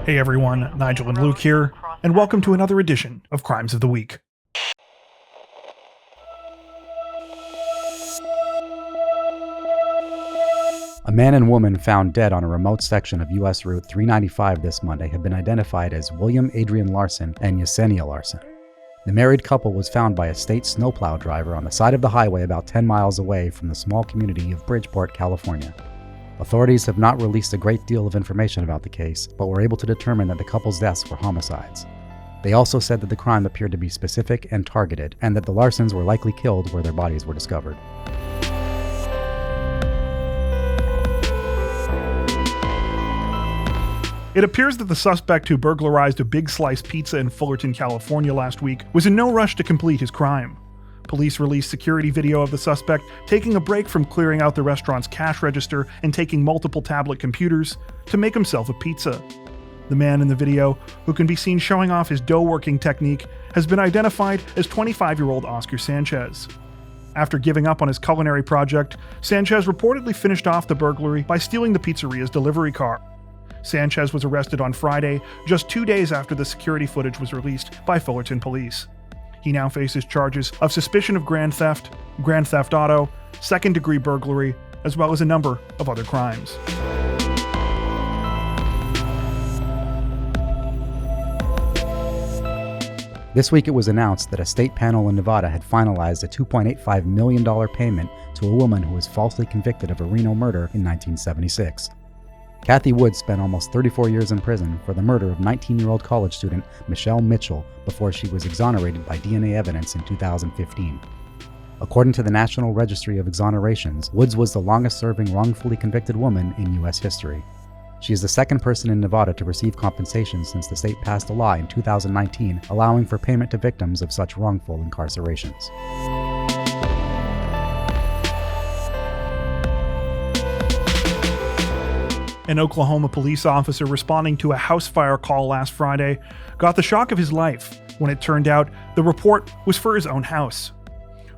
Hey everyone, Nigel and Luke here, and welcome to another edition of Crimes of the Week. A man and woman found dead on a remote section of U.S. Route 395 this Monday have been identified as William Adrian Larson and Yesenia Larson. The married couple was found by a state snowplow driver on the side of the highway about 10 miles away from the small community of Bridgeport, California. Authorities have not released a great deal of information about the case, but were able to determine that the couple's deaths were homicides. They also said that the crime appeared to be specific and targeted, and that the Larsons were likely killed where their bodies were discovered. It appears that the suspect who burglarized a Big Slice Pizza in Fullerton, California last week was in no rush to complete his crime. Police released security video of the suspect taking a break from clearing out the restaurant's cash register and taking multiple tablet computers to make himself a pizza. The man in the video, who can be seen showing off his dough working technique, has been identified as 25-year-old Oscar Sanchez. After giving up on his culinary project, Sanchez reportedly finished off the burglary by stealing the pizzeria's delivery car. Sanchez was arrested on Friday, just 2 days after the security footage was released by Fullerton police. He now faces charges of suspicion of grand theft auto, second-degree burglary, as well as a number of other crimes. This week it was announced that a state panel in Nevada had finalized a $2.85 million payment to a woman who was falsely convicted of a Reno murder in 1976. Kathy Woods spent almost 34 years in prison for the murder of 19-year-old college student Michelle Mitchell before she was exonerated by DNA evidence in 2015. According to the National Registry of Exonerations, Woods was the longest-serving wrongfully convicted woman in U.S. history. She is the second person in Nevada to receive compensation since the state passed a law in 2019 allowing for payment to victims of such wrongful incarcerations. An Oklahoma police officer responding to a house fire call last Friday got the shock of his life when it turned out the report was for his own house.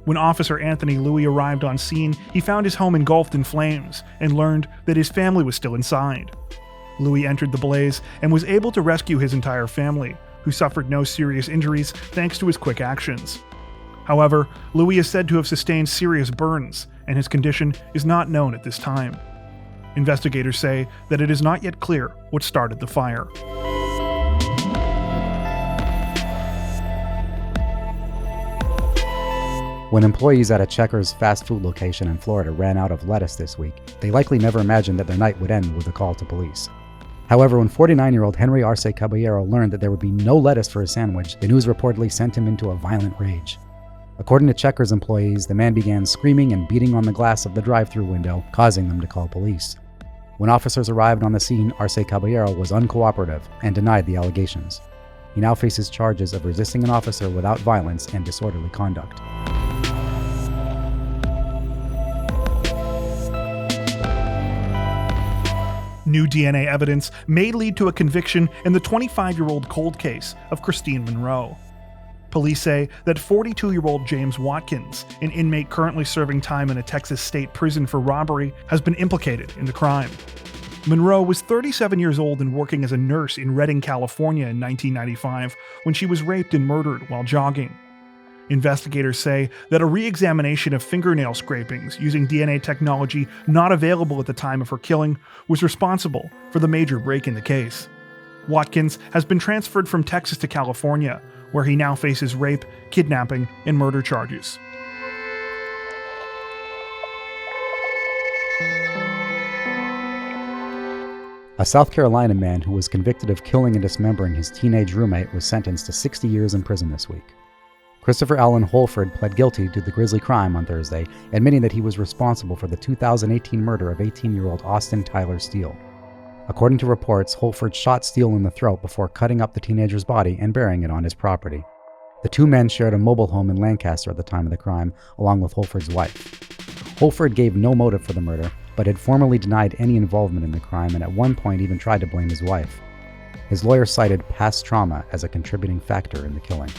When Officer Anthony Louie arrived on scene, he found his home engulfed in flames and learned that his family was still inside. Louie entered the blaze and was able to rescue his entire family, who suffered no serious injuries thanks to his quick actions. However, Louie is said to have sustained serious burns, and his condition is not known at this time. Investigators say that it is not yet clear what started the fire. When employees at a Checkers fast food location in Florida ran out of lettuce this week, they likely never imagined that their night would end with a call to police. However, when 49-year-old Henry Arce Caballero learned that there would be no lettuce for his sandwich, the news reportedly sent him into a violent rage. According to Checkers employees, the man began screaming and beating on the glass of the drive-thru window, causing them to call police. When officers arrived on the scene, Arce Caballero was uncooperative and denied the allegations. He now faces charges of resisting an officer without violence and disorderly conduct. New DNA evidence may lead to a conviction in the 25-year-old cold case of Christine Monroe. Police say that 42-year-old James Watkins, an inmate currently serving time in a Texas state prison for robbery, has been implicated in the crime. Monroe was 37 years old and working as a nurse in Redding, California in 1995 when she was raped and murdered while jogging. Investigators say that a re-examination of fingernail scrapings using DNA technology not available at the time of her killing was responsible for the major break in the case. Watkins has been transferred from Texas to California, where he now faces rape, kidnapping, and murder charges. A South Carolina man who was convicted of killing and dismembering his teenage roommate was sentenced to 60 years in prison this week. Christopher Allen Holford pled guilty to the grisly crime on Thursday, admitting that he was responsible for the 2018 murder of 18-year-old Austin Tyler Steele. According to reports, Holford shot Steele in the throat before cutting up the teenager's body and burying it on his property. The two men shared a mobile home in Lancaster at the time of the crime, along with Holford's wife. Holford gave no motive for the murder, but had formally denied any involvement in the crime and at one point even tried to blame his wife. His lawyer cited past trauma as a contributing factor in the killing.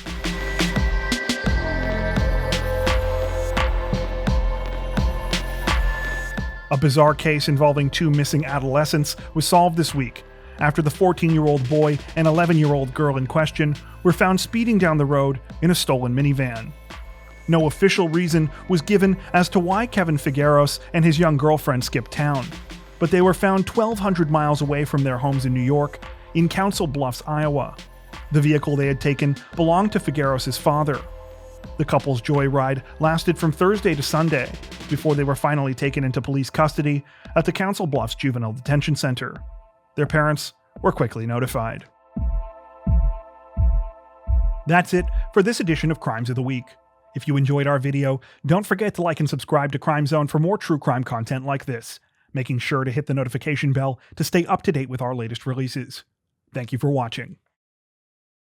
A bizarre case involving two missing adolescents was solved this week after the 14-year-old boy and 11-year-old girl in question were found speeding down the road in a stolen minivan. No official reason was given as to why Kevin Figueros and his young girlfriend skipped town, but they were found 1,200 miles away from their homes in New York, in Council Bluffs, Iowa. The vehicle they had taken belonged to Figueros' father. The couple's joyride lasted from Thursday to Sunday, before they were finally taken into police custody at the Council Bluffs Juvenile Detention Center. Their parents were quickly notified. That's it for this edition of Crimes of the Week. If you enjoyed our video, don't forget to like and subscribe to Crime Zone for more true crime content like this, making sure to hit the notification bell to stay up to date with our latest releases. Thank you for watching.